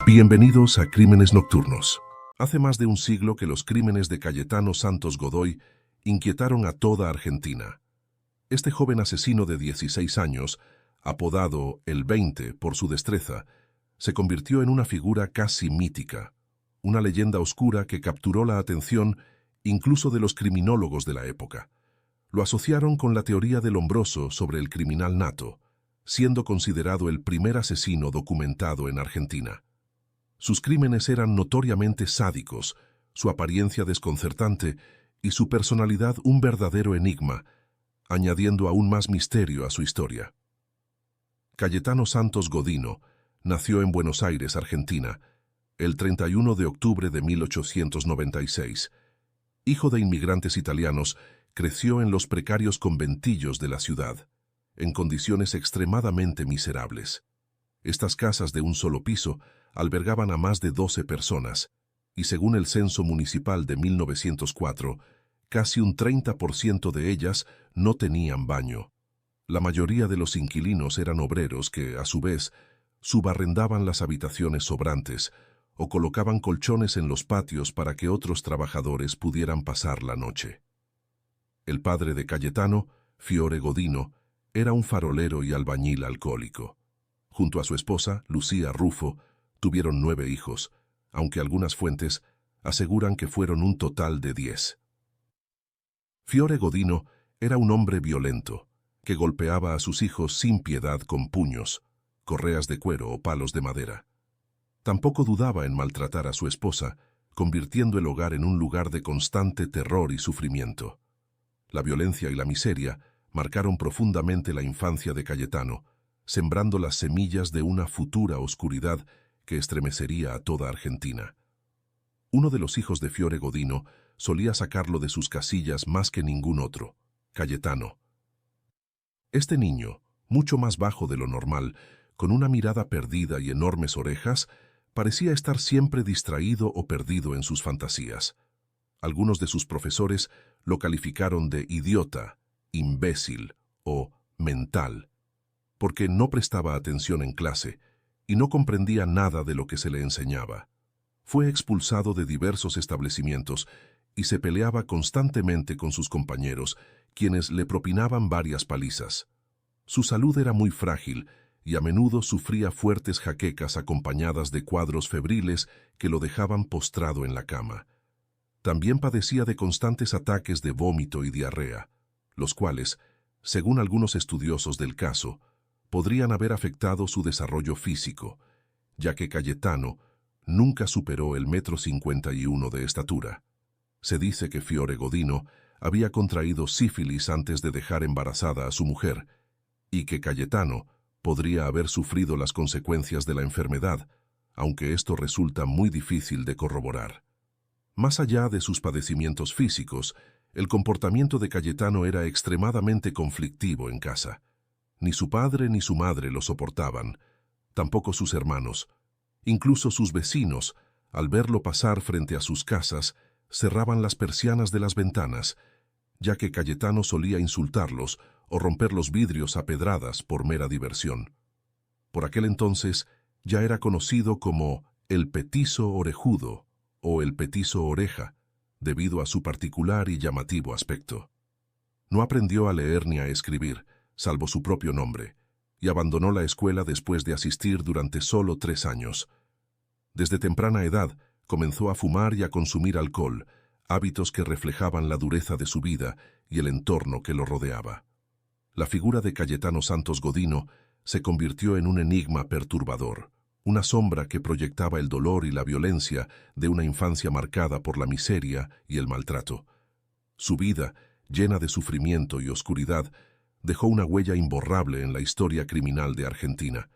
Bienvenidos a Crímenes Nocturnos. Hace más de un siglo que los crímenes de Cayetano Santos Godoy inquietaron a toda Argentina. Este joven asesino de 16 años, apodado El 20 por su destreza, se convirtió en una figura casi mítica, una leyenda oscura que capturó la atención incluso de los criminólogos de la época. Lo asociaron con la teoría de Lombroso sobre el criminal nato, siendo considerado el primer asesino documentado en Argentina. Sus crímenes eran notoriamente sádicos, su apariencia desconcertante y su personalidad un verdadero enigma, añadiendo aún más misterio a su historia. Cayetano Santos Godino nació en Buenos Aires, Argentina, el 31 de octubre de 1896. Hijo de inmigrantes italianos, creció en los precarios conventillos de la ciudad, en condiciones extremadamente miserables. Estas casas de un solo piso albergaban a más de 12 personas, y según el censo municipal de 1904, casi un 30% de ellas no tenían baño. La mayoría de los inquilinos eran obreros que, a su vez, subarrendaban las habitaciones sobrantes o colocaban colchones en los patios para que otros trabajadores pudieran pasar la noche. El padre de Cayetano, Fiore Godino, era un farolero y albañil alcohólico. Junto a su esposa, Lucía Rufo, tuvieron 9 hijos, aunque algunas fuentes aseguran que fueron un total de 10. Fiore Godino era un hombre violento, que golpeaba a sus hijos sin piedad con puños, correas de cuero o palos de madera. Tampoco dudaba en maltratar a su esposa, convirtiendo el hogar en un lugar de constante terror y sufrimiento. La violencia y la miseria marcaron profundamente la infancia de Cayetano, sembrando las semillas de una futura oscuridad que estremecería a toda Argentina. Uno de los hijos de Fiore Godino solía sacarlo de sus casillas más que ningún otro, Cayetano. Este niño, mucho más bajo de lo normal, con una mirada perdida y enormes orejas, parecía estar siempre distraído o perdido en sus fantasías. Algunos de sus profesores lo calificaron de idiota, imbécil o mental, porque no prestaba atención en clase y no comprendía nada de lo que se le enseñaba. Fue expulsado de diversos establecimientos y se peleaba constantemente con sus compañeros, quienes le propinaban varias palizas. Su salud era muy frágil y a menudo sufría fuertes jaquecas acompañadas de cuadros febriles que lo dejaban postrado en la cama. También padecía de constantes ataques de vómito y diarrea, los cuales, según algunos estudiosos del caso, podrían haber afectado su desarrollo físico, ya que Cayetano nunca superó el 1,51 m de estatura. Se dice que Fiore Godino había contraído sífilis antes de dejar embarazada a su mujer, y que Cayetano podría haber sufrido las consecuencias de la enfermedad, aunque esto resulta muy difícil de corroborar. Más allá de sus padecimientos físicos, el comportamiento de Cayetano era extremadamente conflictivo en casa. Ni su padre ni su madre lo soportaban, tampoco sus hermanos. Incluso sus vecinos, al verlo pasar frente a sus casas, cerraban las persianas de las ventanas, ya que Cayetano solía insultarlos o romper los vidrios a pedradas por mera diversión. Por aquel entonces ya era conocido como el petizo orejudo o el petizo oreja, debido a su particular y llamativo aspecto. No aprendió a leer ni a escribir, salvo su propio nombre, y abandonó la escuela después de asistir durante solo 3 años. Desde temprana edad comenzó a fumar y a consumir alcohol, hábitos que reflejaban la dureza de su vida y el entorno que lo rodeaba. La figura de Cayetano Santos Godino se convirtió en un enigma perturbador, una sombra que proyectaba el dolor y la violencia de una infancia marcada por la miseria y el maltrato. Su vida, llena de sufrimiento y oscuridad, dejó una huella imborrable en la historia criminal de Argentina.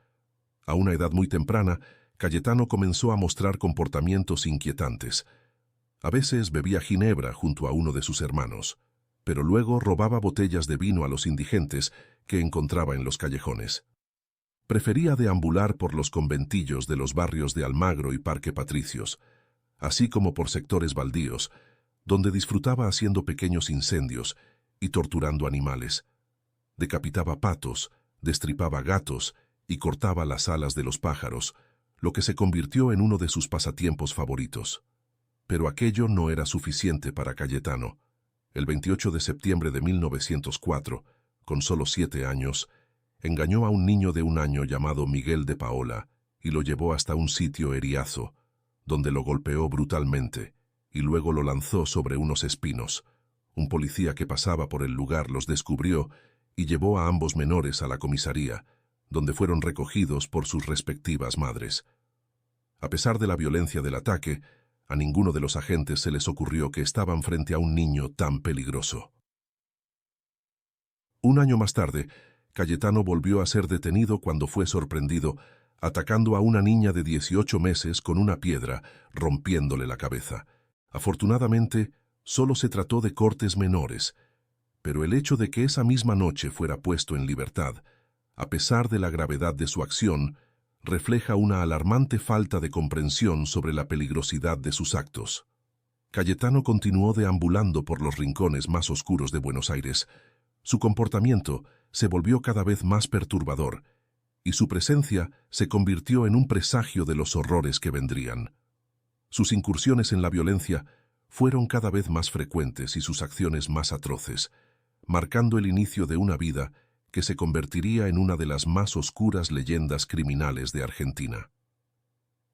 A una edad muy temprana, Cayetano comenzó a mostrar comportamientos inquietantes. A veces bebía ginebra junto a uno de sus hermanos, pero luego robaba botellas de vino a los indigentes que encontraba en los callejones. Prefería deambular por los conventillos de los barrios de Almagro y Parque Patricios, así como por sectores baldíos, donde disfrutaba haciendo pequeños incendios y torturando animales. Decapitaba patos, destripaba gatos y cortaba las alas de los pájaros, lo que se convirtió en uno de sus pasatiempos favoritos. Pero aquello no era suficiente para Cayetano. El 28 de septiembre de 1904, con solo 7 años, engañó a un niño de 1 año llamado Miguel de Paola y lo llevó hasta un sitio eriazo, donde lo golpeó brutalmente y luego lo lanzó sobre unos espinos. Un policía que pasaba por el lugar los descubrió y llevó a ambos menores a la comisaría, donde fueron recogidos por sus respectivas madres. A pesar de la violencia del ataque, a ninguno de los agentes se les ocurrió que estaban frente a un niño tan peligroso. 1 año más tarde, Cayetano volvió a ser detenido cuando fue sorprendido atacando a una niña de 18 meses con una piedra, rompiéndole la cabeza. Afortunadamente, solo se trató de cortes menores, pero el hecho de que esa misma noche fuera puesto en libertad, a pesar de la gravedad de su acción, refleja una alarmante falta de comprensión sobre la peligrosidad de sus actos. Cayetano continuó deambulando por los rincones más oscuros de Buenos Aires. Su comportamiento se volvió cada vez más perturbador, y su presencia se convirtió en un presagio de los horrores que vendrían. Sus incursiones en la violencia fueron cada vez más frecuentes y sus acciones más atroces, marcando el inicio de una vida que se convertiría en una de las más oscuras leyendas criminales de Argentina.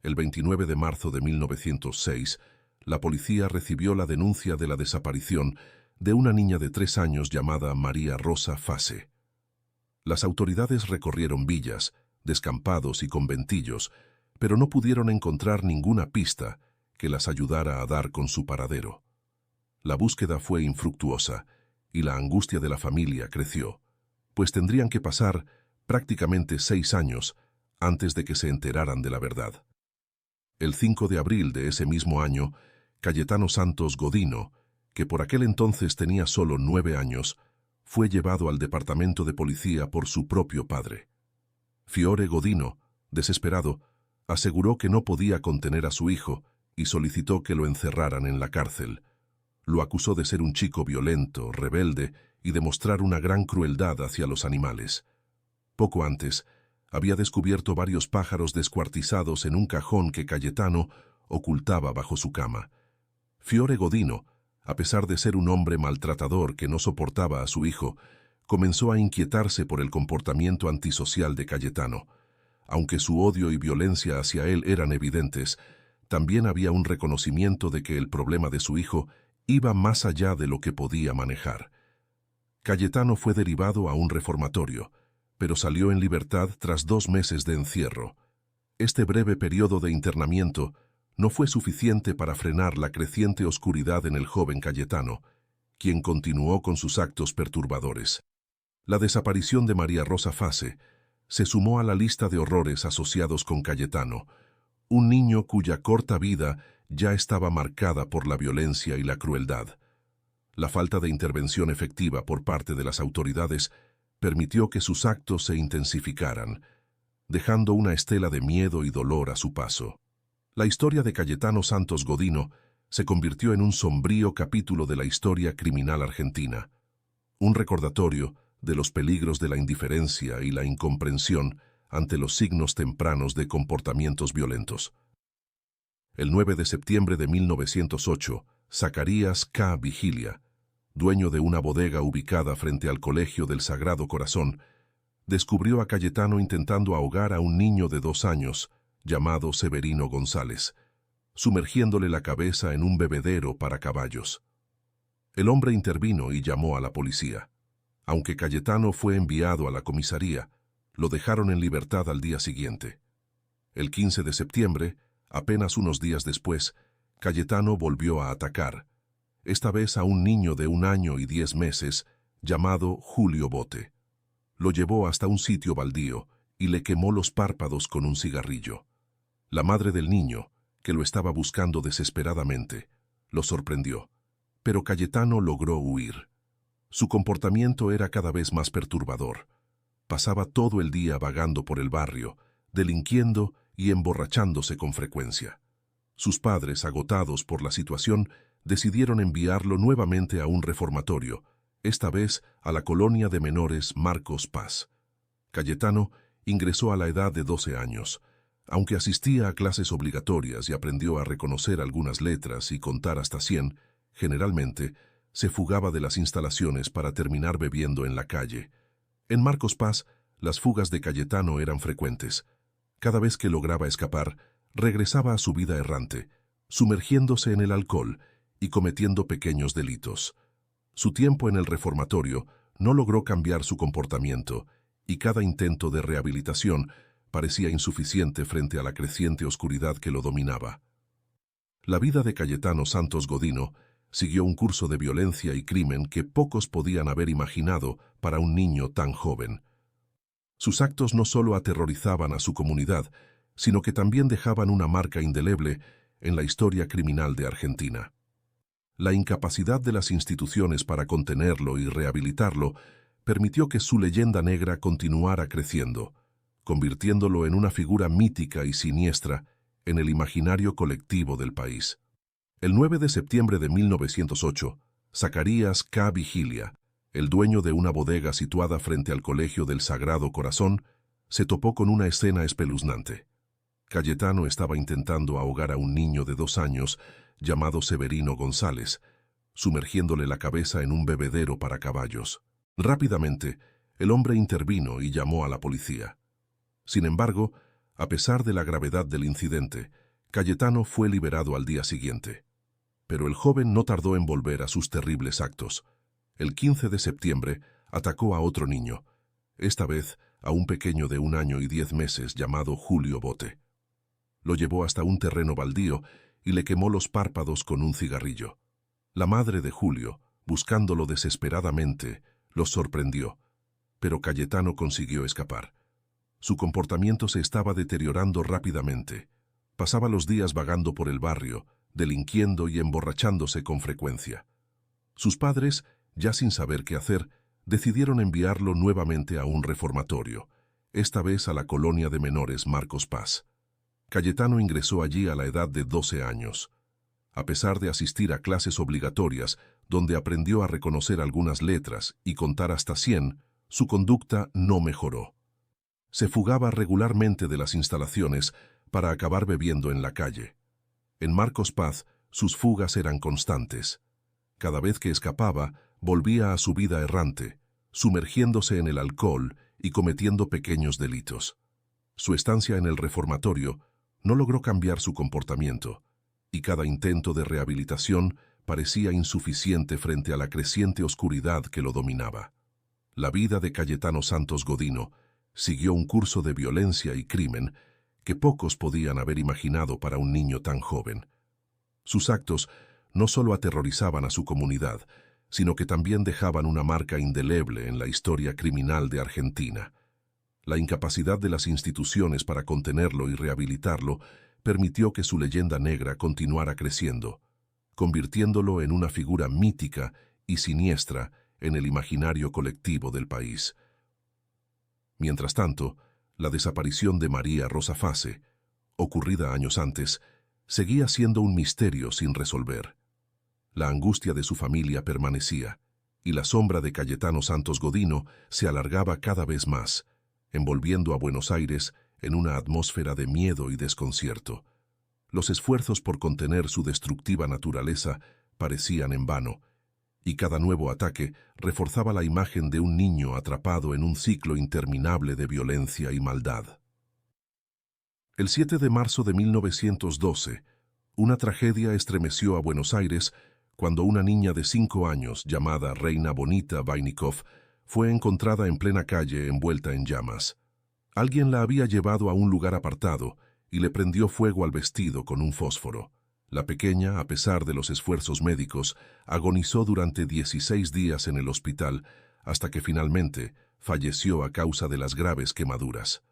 El 29 de marzo de 1906, la policía recibió la denuncia de la desaparición de una niña de 3 años llamada María Rosa Fase. Las autoridades recorrieron villas, descampados y conventillos, pero no pudieron encontrar ninguna pista que las ayudara a dar con su paradero. La búsqueda fue infructuosa y la angustia de la familia creció, pues tendrían que pasar prácticamente 6 años antes de que se enteraran de la verdad. El 5 de abril de ese mismo año, Cayetano Santos Godino, que por aquel entonces tenía solo 9 años, fue llevado al departamento de policía por su propio padre. Fiore Godino, desesperado, aseguró que no podía contener a su hijo y solicitó que lo encerraran en la cárcel. Lo acusó de ser un chico violento, rebelde y de mostrar una gran crueldad hacia los animales. Poco antes, había descubierto varios pájaros descuartizados en un cajón que Cayetano ocultaba bajo su cama. Fiore Godino, a pesar de ser un hombre maltratador que no soportaba a su hijo, comenzó a inquietarse por el comportamiento antisocial de Cayetano. Aunque su odio y violencia hacia él eran evidentes, también había un reconocimiento de que el problema de su hijo iba más allá de lo que podía manejar. Cayetano fue derivado a un reformatorio, pero salió en libertad tras 2 meses de encierro. Este breve periodo de internamiento no fue suficiente para frenar la creciente oscuridad en el joven Cayetano, quien continuó con sus actos perturbadores. La desaparición de María Rosa Fase se sumó a la lista de horrores asociados con Cayetano, un niño cuya corta vida ya estaba marcada por la violencia y la crueldad. La falta de intervención efectiva por parte de las autoridades permitió que sus actos se intensificaran, dejando una estela de miedo y dolor a su paso. La historia de Cayetano Santos Godino se convirtió en un sombrío capítulo de la historia criminal argentina, un recordatorio de los peligros de la indiferencia y la incomprensión ante los signos tempranos de comportamientos violentos. El 9 de septiembre de 1908, Zacarías K. Vigilia, dueño de una bodega ubicada frente al Colegio del Sagrado Corazón, descubrió a Cayetano intentando ahogar a un niño de 2 años, llamado Severino González, sumergiéndole la cabeza en un bebedero para caballos. El hombre intervino y llamó a la policía. Aunque Cayetano fue enviado a la comisaría, lo dejaron en libertad al día siguiente. El 15 de septiembre, apenas unos días después, Cayetano volvió a atacar, esta vez a un niño de 1 año y 10 meses, llamado Julio Bote. Lo llevó hasta un sitio baldío y le quemó los párpados con un cigarrillo. La madre del niño, que lo estaba buscando desesperadamente, lo sorprendió, pero Cayetano logró huir. Su comportamiento era cada vez más perturbador. Pasaba todo el día vagando por el barrio, delinquiendo y emborrachándose con frecuencia. Sus padres, agotados por la situación, decidieron enviarlo nuevamente a un reformatorio, esta vez a la colonia de menores Marcos Paz. Cayetano ingresó a la edad de 12 años. Aunque asistía a clases obligatorias y aprendió a reconocer algunas letras y contar hasta 100, generalmente se fugaba de las instalaciones para terminar bebiendo en la calle. En Marcos Paz, las fugas de Cayetano eran frecuentes. Cada vez que lograba escapar, regresaba a su vida errante, sumergiéndose en el alcohol y cometiendo pequeños delitos. Su tiempo en el reformatorio no logró cambiar su comportamiento, y cada intento de rehabilitación parecía insuficiente frente a la creciente oscuridad que lo dominaba. La vida de Cayetano Santos Godino siguió un curso de violencia y crimen que pocos podían haber imaginado para un niño tan joven. Sus actos no solo aterrorizaban a su comunidad, sino que también dejaban una marca indeleble en la historia criminal de Argentina. La incapacidad de las instituciones para contenerlo y rehabilitarlo permitió que su leyenda negra continuara creciendo, convirtiéndolo en una figura mítica y siniestra en el imaginario colectivo del país. El 9 de septiembre de 1908, Zacarías K. Vigilia, el dueño de una bodega situada frente al Colegio del Sagrado Corazón, se topó con una escena espeluznante. Cayetano estaba intentando ahogar a un niño de 2 años llamado Severino González, sumergiéndole la cabeza en un bebedero para caballos. Rápidamente, el hombre intervino y llamó a la policía. Sin embargo, a pesar de la gravedad del incidente, Cayetano fue liberado al día siguiente. Pero el joven no tardó en volver a sus terribles actos. El 15 de septiembre atacó a otro niño, esta vez a un pequeño de 1 año y 10 meses llamado Julio Bote. Lo llevó hasta un terreno baldío y le quemó los párpados con un cigarrillo. La madre de Julio, buscándolo desesperadamente, los sorprendió, pero Cayetano consiguió escapar. Su comportamiento se estaba deteriorando rápidamente. Pasaba los días vagando por el barrio, delinquiendo y emborrachándose con frecuencia. Sus padres, ya sin saber qué hacer, decidieron enviarlo nuevamente a un reformatorio, esta vez a la colonia de menores Marcos Paz. Cayetano ingresó allí a la edad de 12 años. A pesar de asistir a clases obligatorias, donde aprendió a reconocer algunas letras y contar hasta 100, su conducta no mejoró. Se fugaba regularmente de las instalaciones para acabar bebiendo en la calle. En Marcos Paz, sus fugas eran constantes. Cada vez que escapaba, volvía a su vida errante, sumergiéndose en el alcohol y cometiendo pequeños delitos. Su estancia en el reformatorio no logró cambiar su comportamiento, y cada intento de rehabilitación parecía insuficiente frente a la creciente oscuridad que lo dominaba. La vida de Cayetano Santos Godino siguió un curso de violencia y crimen que pocos podían haber imaginado para un niño tan joven. Sus actos no solo aterrorizaban a su comunidad, sino que también dejaban una marca indeleble en la historia criminal de Argentina. La incapacidad de las instituciones para contenerlo y rehabilitarlo permitió que su leyenda negra continuara creciendo, convirtiéndolo en una figura mítica y siniestra en el imaginario colectivo del país. Mientras tanto, la desaparición de María Rosa Fase, ocurrida años antes, seguía siendo un misterio sin resolver. La angustia de su familia permanecía, y la sombra de Cayetano Santos Godino se alargaba cada vez más, envolviendo a Buenos Aires en una atmósfera de miedo y desconcierto. Los esfuerzos por contener su destructiva naturaleza parecían en vano, y cada nuevo ataque reforzaba la imagen de un niño atrapado en un ciclo interminable de violencia y maldad. El 7 de marzo de 1912, una tragedia estremeció a Buenos Aires cuando una niña de 5 años, llamada Reina Bonita Vainikov, fue encontrada en plena calle envuelta en llamas. Alguien la había llevado a un lugar apartado y le prendió fuego al vestido con un fósforo. La pequeña, a pesar de los esfuerzos médicos, agonizó durante 16 días en el hospital hasta que finalmente falleció a causa de las graves quemaduras.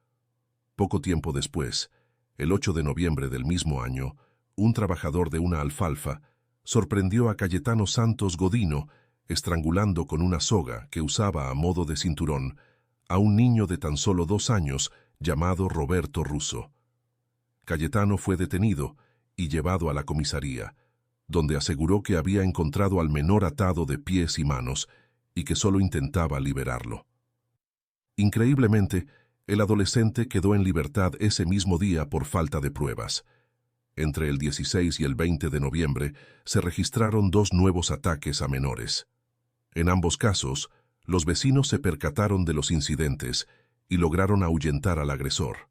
Poco tiempo después, el 8 de noviembre del mismo año, un trabajador de una alfalfa sorprendió a Cayetano Santos Godino estrangulando con una soga que usaba a modo de cinturón a un niño de tan solo 2 años llamado Roberto Russo. Cayetano fue detenido y llevado a la comisaría, donde aseguró que había encontrado al menor atado de pies y manos y que solo intentaba liberarlo. Increíblemente, El adolescente quedó en libertad ese mismo día por falta de pruebas. Entre el 16 y el 20 de noviembre se registraron 2 nuevos ataques a menores. En ambos casos, los vecinos se percataron de los incidentes y lograron ahuyentar al agresor.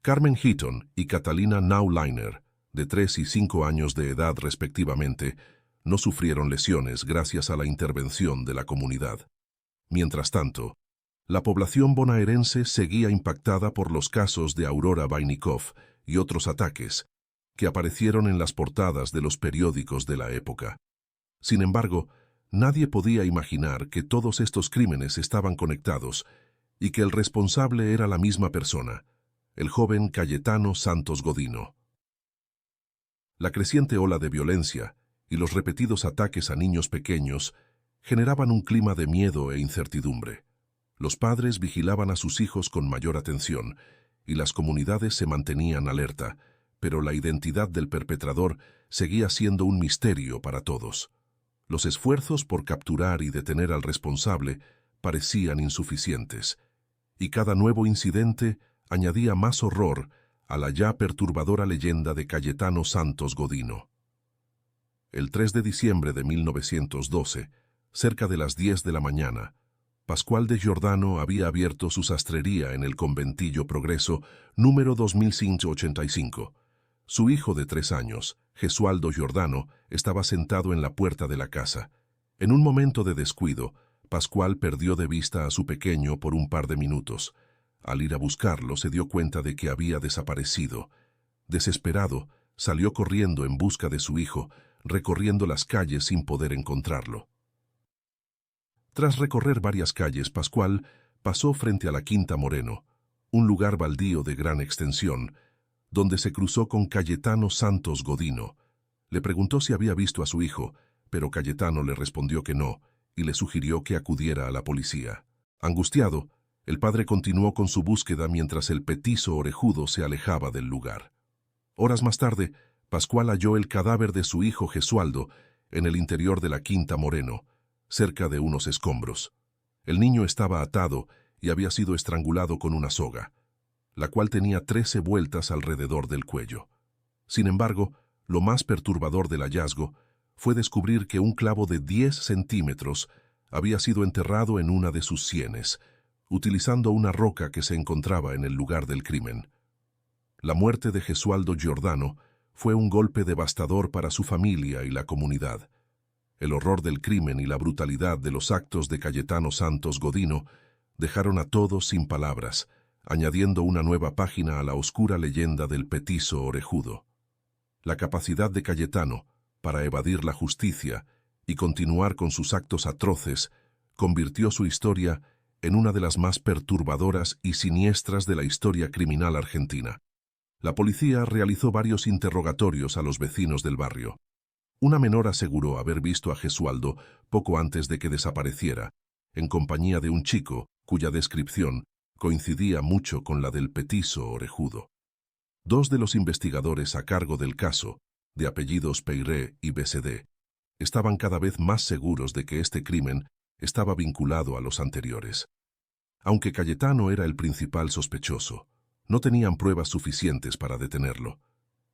Carmen Heaton y Catalina Nauliner, de 3 y 5 años de edad respectivamente, no sufrieron lesiones gracias a la intervención de la comunidad. Mientras tanto, la población bonaerense seguía impactada por los casos de Aurora Vainikov y otros ataques que aparecieron en las portadas de los periódicos de la época. Sin embargo, nadie podía imaginar que todos estos crímenes estaban conectados y que el responsable era la misma persona, el joven Cayetano Santos Godino. La creciente ola de violencia y los repetidos ataques a niños pequeños generaban un clima de miedo e incertidumbre. Los padres vigilaban a sus hijos con mayor atención y las comunidades se mantenían alerta, pero la identidad del perpetrador seguía siendo un misterio para todos. Los esfuerzos por capturar y detener al responsable parecían insuficientes, y cada nuevo incidente añadía más horror a la ya perturbadora leyenda de Cayetano Santos Godino. El 3 de diciembre de 1912, cerca de las 10 de la mañana, Pascual de Giordano había abierto su sastrería en el conventillo Progreso, número 2185. Su hijo de 3 años, Gesualdo Giordano, estaba sentado en la puerta de la casa. En un momento de descuido, Pascual perdió de vista a su pequeño por un par de minutos. Al ir a buscarlo, se dio cuenta de que había desaparecido. Desesperado, salió corriendo en busca de su hijo, recorriendo las calles sin poder encontrarlo. Tras recorrer varias calles, Pascual pasó frente a la Quinta Moreno, un lugar baldío de gran extensión, donde se cruzó con Cayetano Santos Godino. Le preguntó si había visto a su hijo, pero Cayetano le respondió que no, y le sugirió que acudiera a la policía. Angustiado, el padre continuó con su búsqueda mientras el petizo orejudo se alejaba del lugar. Horas más tarde, Pascual halló el cadáver de su hijo Gesualdo en el interior de la Quinta Moreno, cerca de unos escombros. El niño estaba atado y había sido estrangulado con una soga, la cual tenía 13 vueltas alrededor del cuello. Sin embargo, lo más perturbador del hallazgo fue descubrir que un clavo de 10 centímetros había sido enterrado en una de sus sienes, utilizando una roca que se encontraba en el lugar del crimen. La muerte de Gesualdo Giordano fue un golpe devastador para su familia y la comunidad. El horror del crimen y la brutalidad de los actos de Cayetano Santos Godino dejaron a todos sin palabras, añadiendo una nueva página a la oscura leyenda del petizo orejudo. La capacidad de Cayetano para evadir la justicia y continuar con sus actos atroces convirtió su historia en una de las más perturbadoras y siniestras de la historia criminal argentina. La policía realizó varios interrogatorios a los vecinos del barrio. Una menor aseguró haber visto a Gesualdo poco antes de que desapareciera, en compañía de un chico cuya descripción coincidía mucho con la del petizo orejudo. 2 de los investigadores a cargo del caso, de apellidos Peiré y BCD, estaban cada vez más seguros de que este crimen estaba vinculado a los anteriores. Aunque Cayetano era el principal sospechoso, no tenían pruebas suficientes para detenerlo.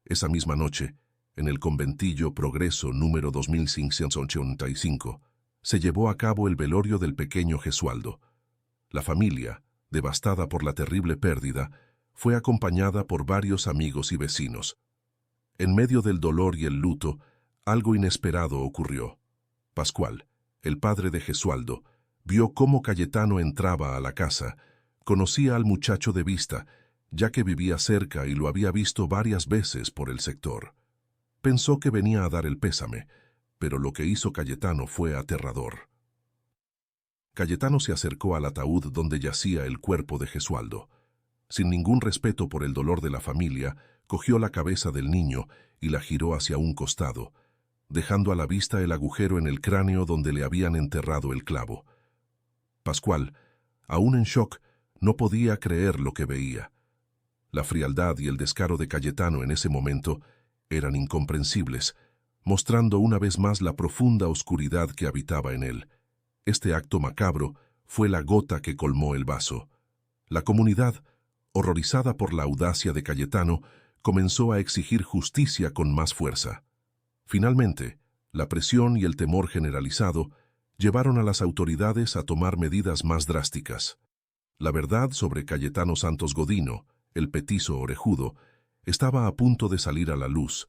Esa misma noche, en el conventillo Progreso número 2585, se llevó a cabo el velorio del pequeño Gesualdo. La familia, devastada por la terrible pérdida, fue acompañada por varios amigos y vecinos. En medio del dolor y el luto, algo inesperado ocurrió. Pascual, el padre de Gesualdo, vio cómo Cayetano entraba a la casa. Conocía al muchacho de vista, ya que vivía cerca y lo había visto varias veces por el sector. Pensó que venía a dar el pésame, pero lo que hizo Cayetano fue aterrador. Cayetano se acercó al ataúd donde yacía el cuerpo de Gesualdo. Sin ningún respeto por el dolor de la familia, cogió la cabeza del niño y la giró hacia un costado, dejando a la vista el agujero en el cráneo donde le habían enterrado el clavo. Pascual, aún en shock, no podía creer lo que veía. La frialdad y el descaro de Cayetano en ese momento eran incomprensibles, mostrando una vez más la profunda oscuridad que habitaba en él. Este acto macabro fue la gota que colmó el vaso. La comunidad, horrorizada por la audacia de Cayetano, comenzó a exigir justicia con más fuerza. Finalmente, la presión y el temor generalizado llevaron a las autoridades a tomar medidas más drásticas. La verdad sobre Cayetano Santos Godino, el petizo orejudo, estaba a punto de salir a la luz,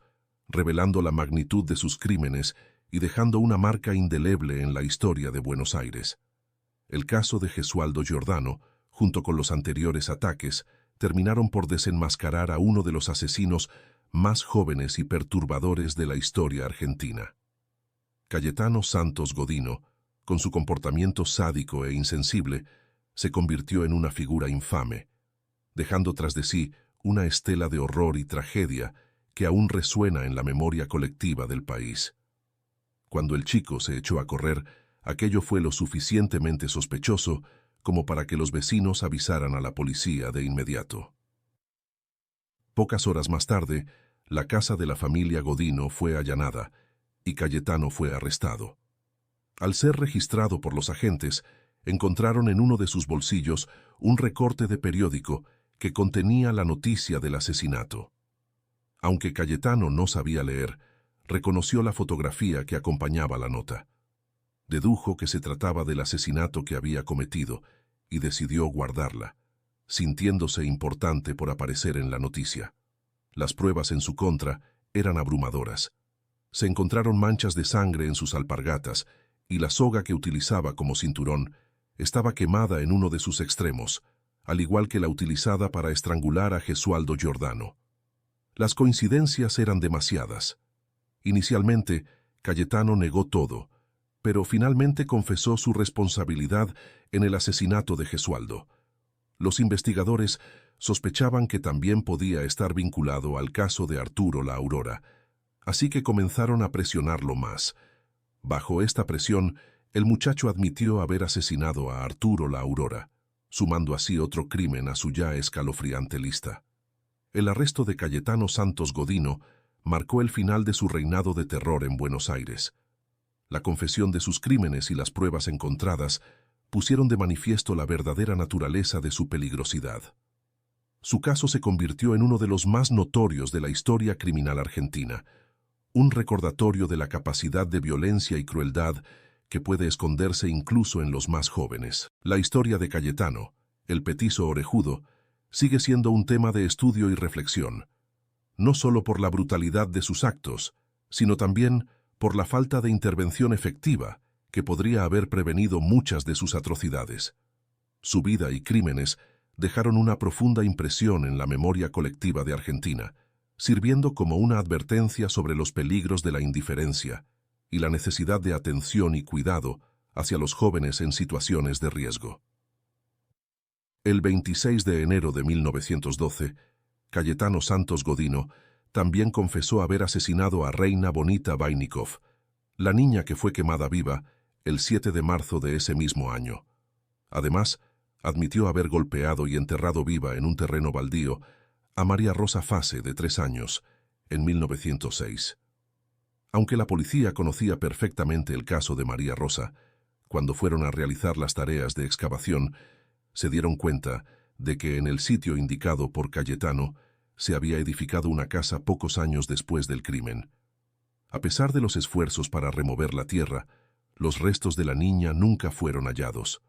revelando la magnitud de sus crímenes y dejando una marca indeleble en la historia de Buenos Aires. El caso de Gesualdo Giordano, junto con los anteriores ataques, terminaron por desenmascarar a uno de los asesinos más jóvenes y perturbadores de la historia argentina. Cayetano Santos Godino, con su comportamiento sádico e insensible, se convirtió en una figura infame, dejando tras de sí una estela de horror y tragedia que aún resuena en la memoria colectiva del país. Cuando el chico se echó a correr, aquello fue lo suficientemente sospechoso como para que los vecinos avisaran a la policía de inmediato. Pocas horas más tarde, la casa de la familia Godino fue allanada y Cayetano fue arrestado. Al ser registrado por los agentes, encontraron en uno de sus bolsillos un recorte de periódico que contenía la noticia del asesinato. Aunque Cayetano no sabía leer, reconoció la fotografía que acompañaba la nota. Dedujo que se trataba del asesinato que había cometido y decidió guardarla, sintiéndose importante por aparecer en la noticia. Las pruebas en su contra eran abrumadoras. Se encontraron manchas de sangre en sus alpargatas y la soga que utilizaba como cinturón estaba quemada en uno de sus extremos, al igual que la utilizada para estrangular a Gesualdo Giordano. Las coincidencias eran demasiadas. Inicialmente, Cayetano negó todo, pero finalmente confesó su responsabilidad en el asesinato de Gesualdo. Los investigadores sospechaban que también podía estar vinculado al caso de Arturo La Aurora, así que comenzaron a presionarlo más. Bajo esta presión, el muchacho admitió haber asesinado a Arturo La Aurora, sumando así otro crimen a su ya escalofriante lista. El arresto de Cayetano Santos Godino marcó el final de su reinado de terror en Buenos Aires. La confesión de sus crímenes y las pruebas encontradas pusieron de manifiesto la verdadera naturaleza de su peligrosidad. Su caso se convirtió en uno de los más notorios de la historia criminal argentina, un recordatorio de la capacidad de violencia y crueldad que puede esconderse incluso en los más jóvenes. La historia de Cayetano, el petizo orejudo, sigue siendo un tema de estudio y reflexión, no solo por la brutalidad de sus actos, sino también por la falta de intervención efectiva que podría haber prevenido muchas de sus atrocidades. Su vida y crímenes dejaron una profunda impresión en la memoria colectiva de Argentina, sirviendo como una advertencia sobre los peligros de la indiferencia y la necesidad de atención y cuidado hacia los jóvenes en situaciones de riesgo. El 26 de enero de 1912, Cayetano Santos Godino también confesó haber asesinado a Reina Bonita Vainikov, la niña que fue quemada viva el 7 de marzo de ese mismo año. Además, admitió haber golpeado y enterrado viva en un terreno baldío a María Rosa Fase, de 3 años, en 1906. Aunque la policía conocía perfectamente el caso de María Rosa, cuando fueron a realizar las tareas de excavación, se dieron cuenta de que en el sitio indicado por Cayetano se había edificado una casa pocos años después del crimen. A pesar de los esfuerzos para remover la tierra, los restos de la niña nunca fueron hallados.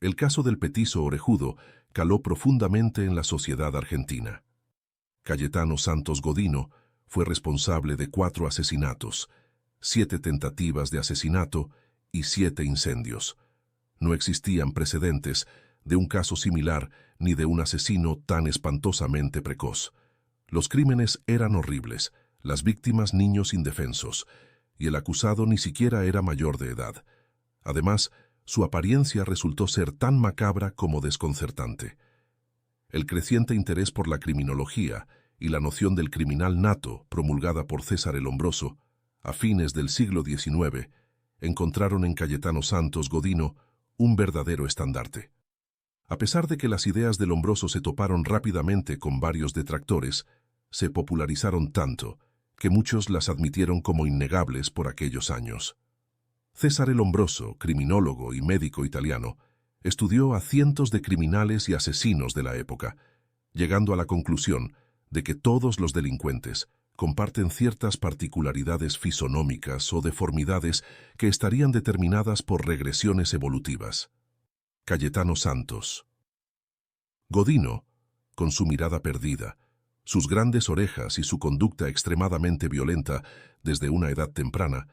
El caso del petizo orejudo caló profundamente en la sociedad argentina. Cayetano Santos Godino fue responsable de 4 asesinatos, 7 tentativas de asesinato y 7 incendios. No existían precedentes de un caso similar ni de un asesino tan espantosamente precoz. Los crímenes eran horribles, las víctimas niños indefensos, y el acusado ni siquiera era mayor de edad. Además, su apariencia resultó ser tan macabra como desconcertante. El creciente interés por la criminología y la noción del criminal nato, promulgada por César el Hombroso, a fines del siglo XIX, encontraron en Cayetano Santos Godino un verdadero estandarte. A pesar de que las ideas del Hombroso se toparon rápidamente con varios detractores, se popularizaron tanto que muchos las admitieron como innegables por aquellos años. César el Hombroso, criminólogo y médico italiano, Estudió a cientos de criminales y asesinos de la época, llegando a la conclusión de que todos los delincuentes comparten ciertas particularidades fisonómicas o deformidades que estarían determinadas por regresiones evolutivas. Cayetano Santos. Godino, con su mirada perdida, sus grandes orejas y su conducta extremadamente violenta desde una edad temprana,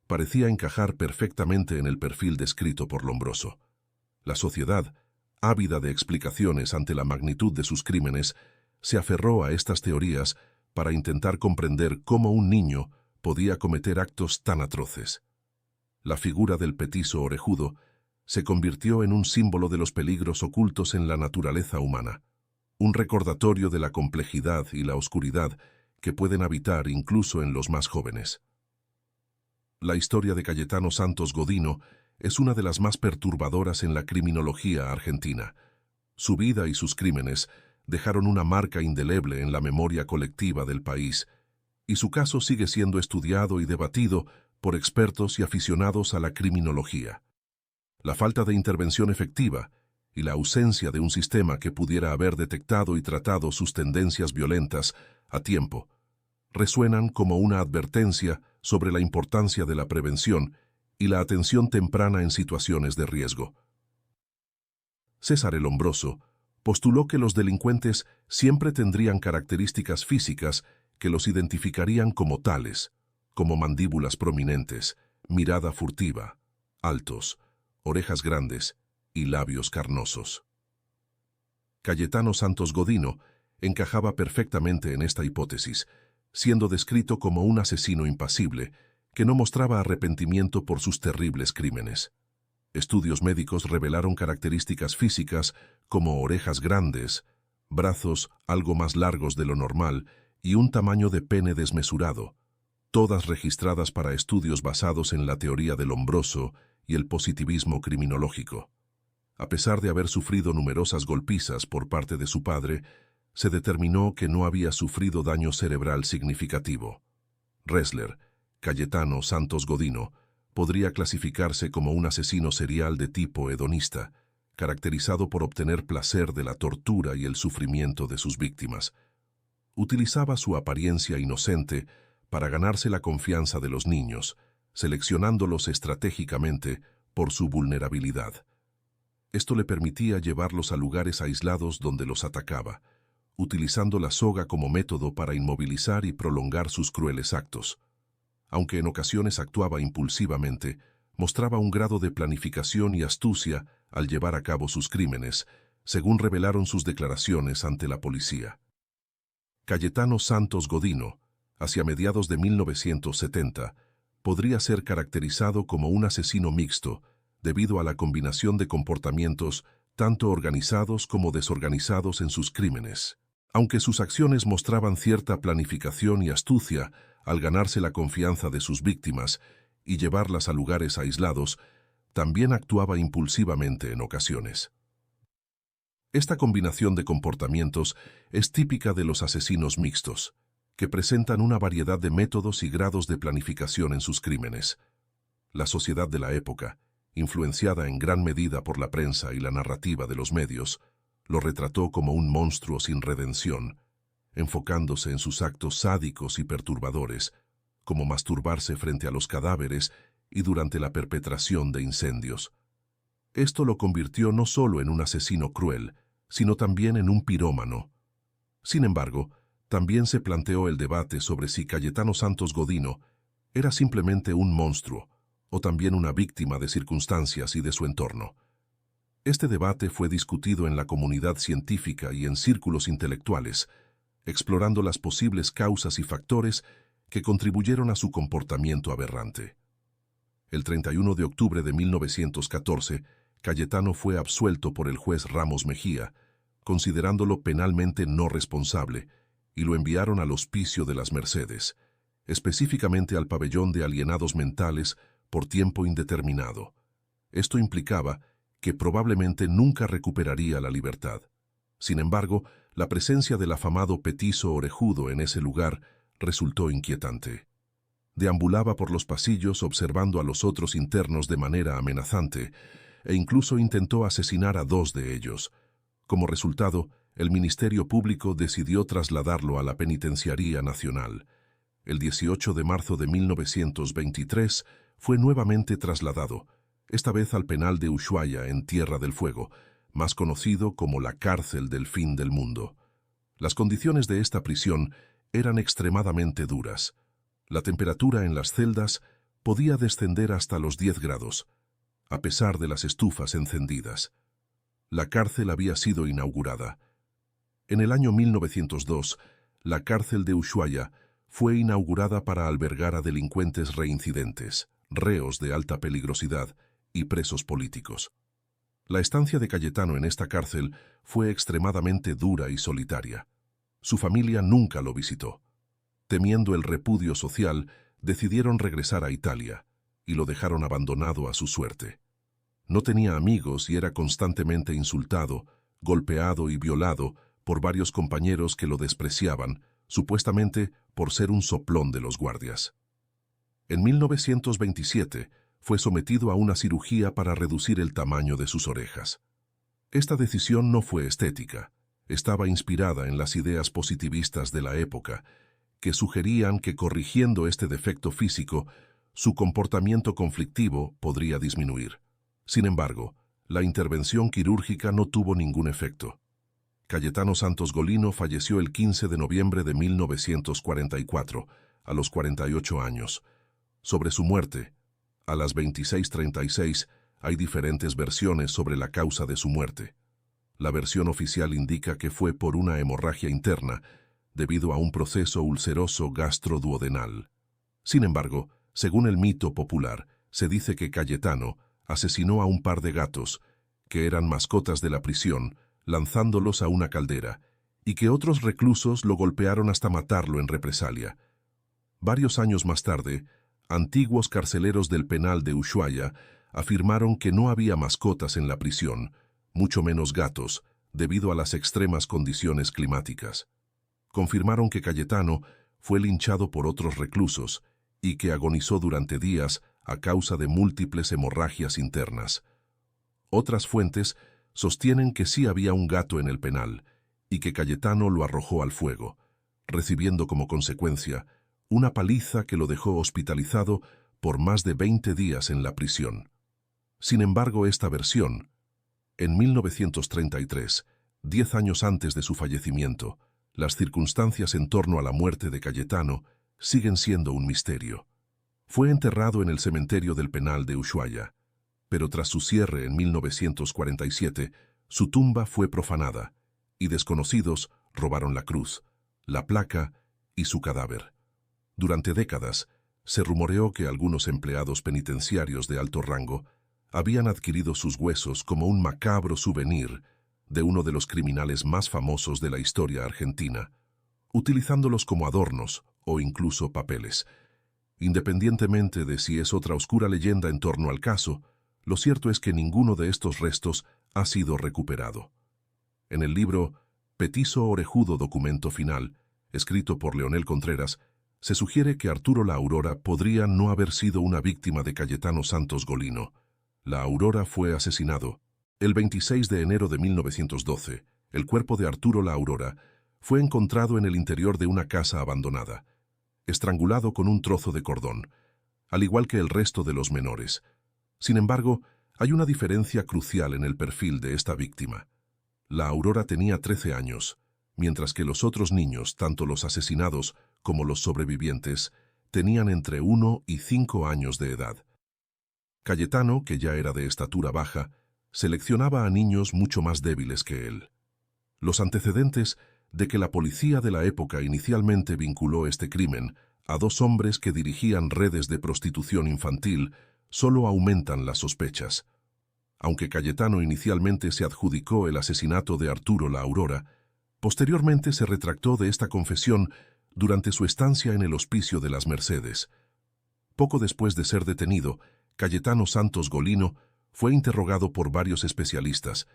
parecía encajar perfectamente en el perfil descrito por Lombroso. La sociedad, ávida de explicaciones ante la magnitud de sus crímenes, se aferró a estas teorías para intentar comprender cómo un niño podía cometer actos tan atroces. La figura del petiso orejudo se convirtió en un símbolo de los peligros ocultos en la naturaleza humana, un recordatorio de la complejidad y la oscuridad que pueden habitar incluso en los más jóvenes. La historia de Cayetano Santos Godino es una de las más perturbadoras en la criminología argentina. Su vida y sus crímenes dejaron una marca indeleble en la memoria colectiva del país, y su caso sigue siendo estudiado y debatido por expertos y aficionados a la criminología. La falta de intervención efectiva y la ausencia de un sistema que pudiera haber detectado y tratado sus tendencias violentas a tiempo resuenan como una advertencia sobre la importancia de la prevención y la atención temprana en situaciones de riesgo. César el Lombroso postuló que los delincuentes siempre tendrían características físicas que los identificarían como tales, como mandíbulas prominentes, mirada furtiva, altos, orejas grandes y labios carnosos. Cayetano Santos Godino encajaba perfectamente en esta hipótesis, siendo descrito como un asesino impasible que no mostraba arrepentimiento por sus terribles crímenes. Estudios médicos revelaron características físicas como orejas grandes, brazos algo más largos de lo normal y un tamaño de pene desmesurado, todas registradas para estudios basados en la teoría del Lombroso y el positivismo criminológico. A pesar de haber sufrido numerosas golpizas por parte de su padre, se determinó que no había sufrido daño cerebral significativo. Ressler, Cayetano Santos Godino, podría clasificarse como un asesino serial de tipo hedonista, caracterizado por obtener placer de la tortura y el sufrimiento de sus víctimas. Utilizaba su apariencia inocente para ganarse la confianza de los niños, seleccionándolos estratégicamente por su vulnerabilidad. Esto le permitía llevarlos a lugares aislados donde los atacaba, utilizando la soga como método para inmovilizar y prolongar sus crueles actos. Aunque en ocasiones actuaba impulsivamente, mostraba un grado de planificación y astucia al llevar a cabo sus crímenes, según revelaron sus declaraciones ante la policía. Cayetano Santos Godino, hacia mediados de 1970, podría ser caracterizado como un asesino mixto debido a la combinación de comportamientos tanto organizados como desorganizados en sus crímenes. Aunque sus acciones mostraban cierta planificación y astucia al ganarse la confianza de sus víctimas y llevarlas a lugares aislados, también actuaba impulsivamente en ocasiones. Esta combinación de comportamientos es típica de los asesinos mixtos, que presentan una variedad de métodos y grados de planificación en sus crímenes. La sociedad de la época, influenciada en gran medida por la prensa y la narrativa de los medios, lo retrató como un monstruo sin redención, enfocándose en sus actos sádicos y perturbadores, como masturbarse frente a los cadáveres y durante la perpetración de incendios. Esto lo convirtió no solo en un asesino cruel, sino también en un pirómano. Sin embargo, también se planteó el debate sobre si Cayetano Santos Godino era simplemente un monstruo o también una víctima de circunstancias y de su entorno. Este debate fue discutido en la comunidad científica y en círculos intelectuales, explorando las posibles causas y factores que contribuyeron a su comportamiento aberrante. El 31 de octubre de 1914, Cayetano fue absuelto por el juez Ramos Mejía, considerándolo penalmente no responsable, y lo enviaron al Hospicio de las Mercedes, específicamente al pabellón de alienados mentales por tiempo indeterminado. Esto implicaba que probablemente nunca recuperaría la libertad. Sin embargo, la presencia del afamado petiso orejudo en ese lugar resultó inquietante. Deambulaba por los pasillos observando a los otros internos de manera amenazante, e incluso intentó asesinar a 2 de ellos. Como resultado, el Ministerio Público decidió trasladarlo a la Penitenciaría Nacional. El 18 de marzo de 1923 fue nuevamente trasladado, esta vez al penal de Ushuaia en Tierra del Fuego, más conocido como la cárcel del fin del mundo. Las condiciones de esta prisión eran extremadamente duras. La temperatura en las celdas podía descender hasta los 10 grados, a pesar de las estufas encendidas. La cárcel había sido inaugurada. En el año 1902, la cárcel de Ushuaia fue inaugurada para albergar a delincuentes reincidentes, reos de alta peligrosidad y presos políticos. La estancia de Cayetano en esta cárcel fue extremadamente dura y solitaria. Su familia nunca lo visitó. Temiendo el repudio social, decidieron regresar a Italia y lo dejaron abandonado a su suerte. No tenía amigos y era constantemente insultado, golpeado y violado por varios compañeros que lo despreciaban, supuestamente por ser un soplón de los guardias. En 1927 fue sometido a una cirugía para reducir el tamaño de sus orejas. Esta decisión no fue estética, estaba inspirada en las ideas positivistas de la época, que sugerían que corrigiendo este defecto físico, su comportamiento conflictivo podría disminuir. Sin embargo, la intervención quirúrgica no tuvo ningún efecto. Cayetano Santos Golino falleció el 15 de noviembre de 1944, a los 48 años. Sobre su muerte, a las 26:36, hay diferentes versiones sobre la causa de su muerte. La versión oficial indica que fue por una hemorragia interna, debido a un proceso ulceroso gastroduodenal. Sin embargo, según el mito popular, se dice que Cayetano asesinó a un par de gatos, que eran mascotas de la prisión, lanzándolos a una caldera, y que otros reclusos lo golpearon hasta matarlo en represalia. Varios años más tarde, antiguos carceleros del penal de Ushuaia afirmaron que no había mascotas en la prisión, mucho menos gatos, debido a las extremas condiciones climáticas. Confirmaron que Cayetano fue linchado por otros reclusos y que agonizó durante días a causa de múltiples hemorragias internas. Otras fuentes sostienen que sí había un gato en el penal y que Cayetano lo arrojó al fuego, recibiendo como consecuencia una paliza que lo dejó hospitalizado por más de 20 días en la prisión. Sin embargo, esta versión, en 1933, 10 años antes de su fallecimiento, las circunstancias en torno a la muerte de Cayetano siguen siendo un misterio. Fue enterrado en el cementerio del penal de Ushuaia, pero tras su cierre en 1947, su tumba fue profanada y desconocidos robaron la cruz, la placa y su cadáver. Durante décadas, se rumoreó que algunos empleados penitenciarios de alto rango habían adquirido sus huesos como un macabro souvenir de uno de los criminales más famosos de la historia argentina, utilizándolos como adornos o incluso papeles. Independientemente de si es otra oscura leyenda en torno al caso, lo cierto es que ninguno de estos restos ha sido recuperado. En el libro Petiso Orejudo Documento Final, escrito por Leonel Contreras, se sugiere que Arturo La Aurora podría no haber sido una víctima de Cayetano Santos Golino. La Aurora fue asesinado. El 26 de enero de 1912, el cuerpo de Arturo La Aurora fue encontrado en el interior de una casa abandonada, estrangulado con un trozo de cordón, al igual que el resto de los menores. Sin embargo, hay una diferencia crucial en el perfil de esta víctima. La Aurora tenía 13 años, mientras que los otros niños, tanto los asesinados como los sobrevivientes, tenían entre 1 y 5 años de edad. Cayetano, que ya era de estatura baja, seleccionaba a niños mucho más débiles que él. Los antecedentes de que la policía de la época inicialmente vinculó este crimen a 2 hombres que dirigían redes de prostitución infantil solo aumentan las sospechas. Aunque Cayetano inicialmente se adjudicó el asesinato de Arturo La Aurora, posteriormente se retractó de esta confesión durante su estancia en el Hospicio de las Mercedes. Poco después de ser detenido, Cayetano Santos Golino fue interrogado por varios especialistas,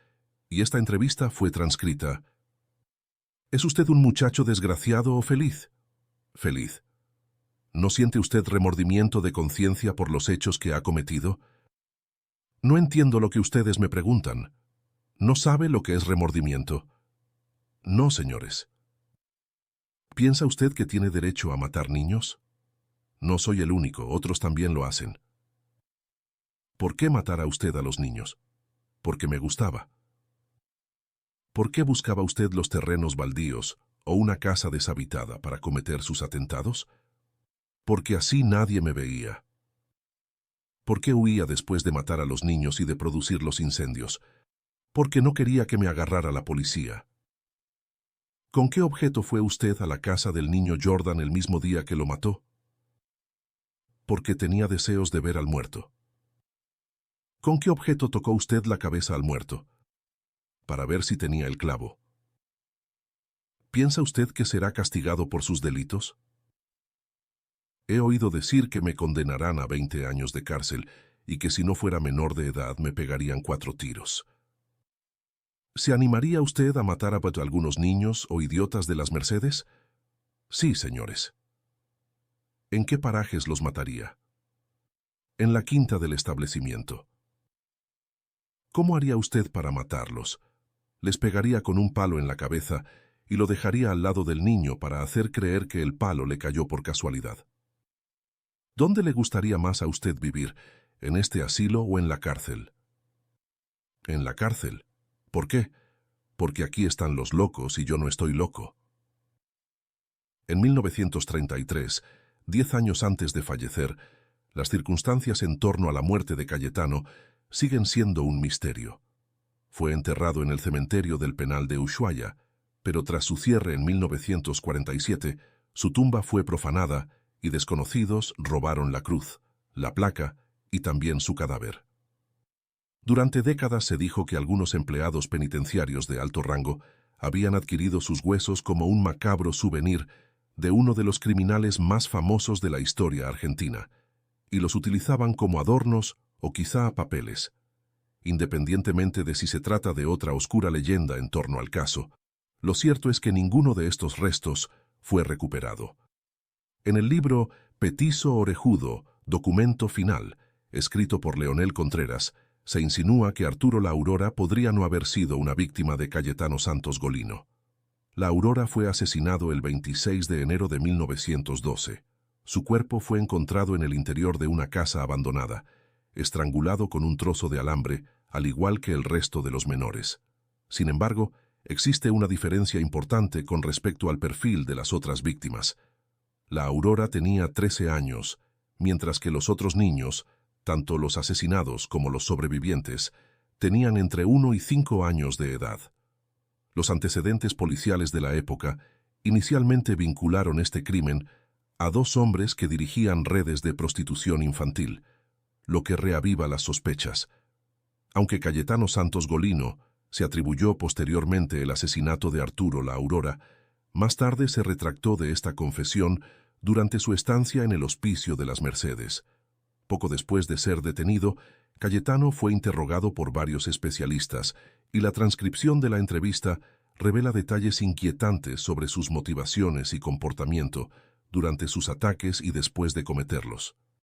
y esta entrevista fue transcrita. ¿Es usted un muchacho desgraciado o feliz? Feliz. ¿No siente usted remordimiento de conciencia por los hechos que ha cometido? No entiendo lo que ustedes me preguntan. ¿No sabe lo que es remordimiento? No, señores. ¿Piensa usted que tiene derecho a matar niños? No soy el único, otros también lo hacen. ¿Por qué matara usted a los niños? Porque me gustaba. ¿Por qué buscaba usted los terrenos baldíos o una casa deshabitada para cometer sus atentados? Porque así nadie me veía. ¿Por qué huía después de matar a los niños y de producir los incendios? Porque no quería que me agarrara la policía. ¿Con qué objeto fue usted a la casa del niño Jordan el mismo día que lo mató? Porque tenía deseos de ver al muerto. ¿Con qué objeto tocó usted la cabeza al muerto? Para ver si tenía el clavo. ¿Piensa usted que será castigado por sus delitos? He oído decir que me condenarán a 20 años de cárcel y que si no fuera menor de edad me pegarían 4 tiros. ¿Se animaría usted a matar a algunos niños o idiotas de las Mercedes? Sí, señores. ¿En qué parajes los mataría? En la quinta del establecimiento. ¿Cómo haría usted para matarlos? Les pegaría con un palo en la cabeza y lo dejaría al lado del niño para hacer creer que el palo le cayó por casualidad. ¿Dónde le gustaría más a usted vivir, en este asilo o en la cárcel? En la cárcel. ¿Por qué? Porque aquí están los locos y yo no estoy loco. En 1933, 10 años antes de fallecer, las circunstancias en torno a la muerte de Cayetano siguen siendo un misterio. Fue enterrado en el cementerio del penal de Ushuaia, pero tras su cierre en 1947, su tumba fue profanada y desconocidos robaron la cruz, la placa y también su cadáver. Durante décadas se dijo que algunos empleados penitenciarios de alto rango habían adquirido sus huesos como un macabro souvenir de uno de los criminales más famosos de la historia argentina, y los utilizaban como adornos o quizá papeles. Independientemente de si se trata de otra oscura leyenda en torno al caso, lo cierto es que ninguno de estos restos fue recuperado. En el libro Petiso Orejudo, documento final, escrito por Leonel Contreras, se insinúa que Arturo La Aurora podría no haber sido una víctima de Cayetano Santos Golino. La Aurora fue asesinado el 26 de enero de 1912. Su cuerpo fue encontrado en el interior de una casa abandonada, estrangulado con un trozo de alambre, al igual que el resto de los menores. Sin embargo, existe una diferencia importante con respecto al perfil de las otras víctimas. La Aurora tenía 13 años, mientras que los otros niños, tanto los asesinados como los sobrevivientes, tenían entre 1 y 5 años de edad. Los antecedentes policiales de la época inicialmente vincularon este crimen a 2 hombres que dirigían redes de prostitución infantil, lo que reaviva las sospechas. Aunque Cayetano Santos Golino se atribuyó posteriormente el asesinato de Arturo La Aurora, más tarde se retractó de esta confesión durante su estancia en el Hospicio de las Mercedes. Poco después de ser detenido, Cayetano fue interrogado por varios especialistas y la transcripción de la entrevista revela detalles inquietantes sobre sus motivaciones y comportamiento durante sus ataques y después de cometerlos.